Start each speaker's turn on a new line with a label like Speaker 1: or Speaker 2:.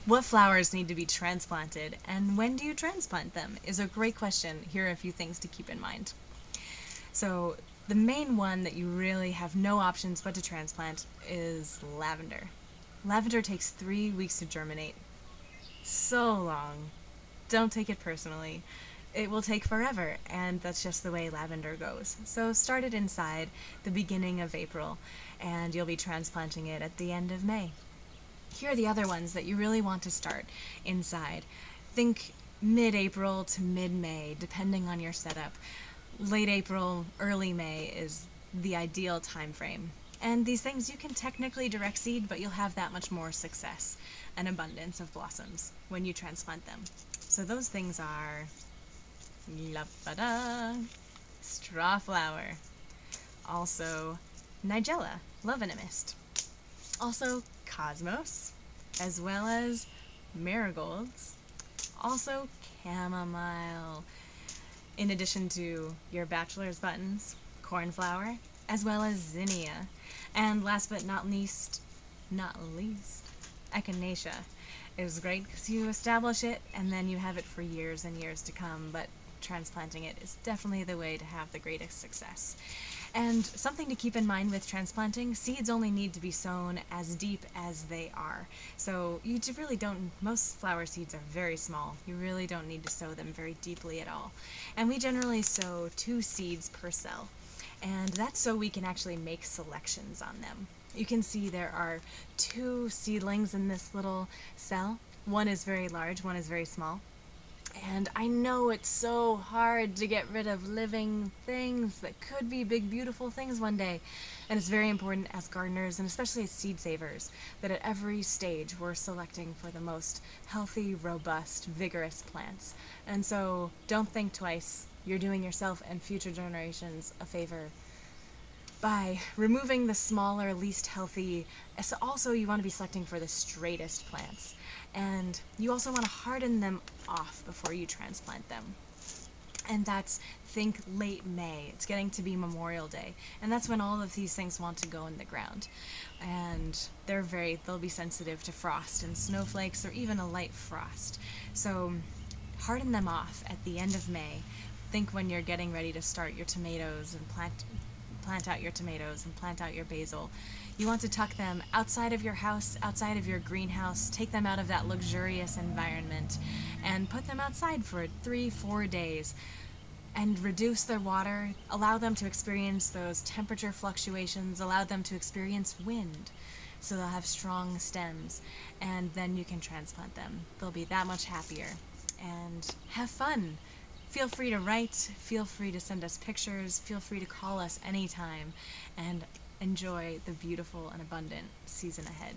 Speaker 1: What flowers need to be transplanted, and when do you transplant them, is a great question. Here are a few things to keep in mind. So, the main one that you really have no options but to transplant is lavender. Lavender takes 3 weeks to germinate. So long. Don't take it personally. It will take forever, and that's just the way lavender goes. So start it inside the beginning of April, and you'll be transplanting it at the end of May. Here are the other ones that you really want to start inside. Think mid-April to mid-May, depending on your setup. Late April, early May is the ideal time frame. And these things you can technically direct seed, but you'll have that much more success and abundance of blossoms when you transplant them. So those things are la-ba-da, straw flower, also nigella, love in a mist, also cosmos, as well as marigolds, also chamomile, in addition to your bachelor's buttons, cornflower, as well as zinnia, and last but not least, echinacea is great because you establish it and then you have it for years and years to come, but transplanting it is definitely the way to have the greatest success. And something to keep in mind with transplanting, seeds only need to be sown as deep as they are. So you really don't, most flower seeds are very small. You really don't need to sow them very deeply at all. And we generally sow 2 seeds per cell. And that's so we can actually make selections on them. You can see there are 2 seedlings in this little cell. One is very large, one is very small. And I know it's so hard to get rid of living things that could be big, beautiful things one day. And it's very important as gardeners, and especially as seed savers, that at every stage we're selecting for the most healthy, robust, vigorous plants. And so don't think twice. You're doing yourself and future generations a favor by removing the smaller, least healthy. So also you want to be selecting for the straightest plants. And you also want to harden them off before you transplant them. And that's, think late May. It's getting to be Memorial Day. And that's when all of these things want to go in the ground. And they'll be sensitive to frost and snowflakes or even a light frost. So harden them off at the end of May. Think when you're getting ready to start your tomatoes and plant out your tomatoes and plant out your basil. You want to tuck them outside of your house, outside of your greenhouse, take them out of that luxurious environment and put them outside for 3-4 days and reduce their water, allow them to experience those temperature fluctuations, allow them to experience wind so they'll have strong stems, and then you can transplant them. They'll be that much happier and have fun. Feel free to write, feel free to send us pictures, feel free to call us anytime, and enjoy the beautiful and abundant season ahead.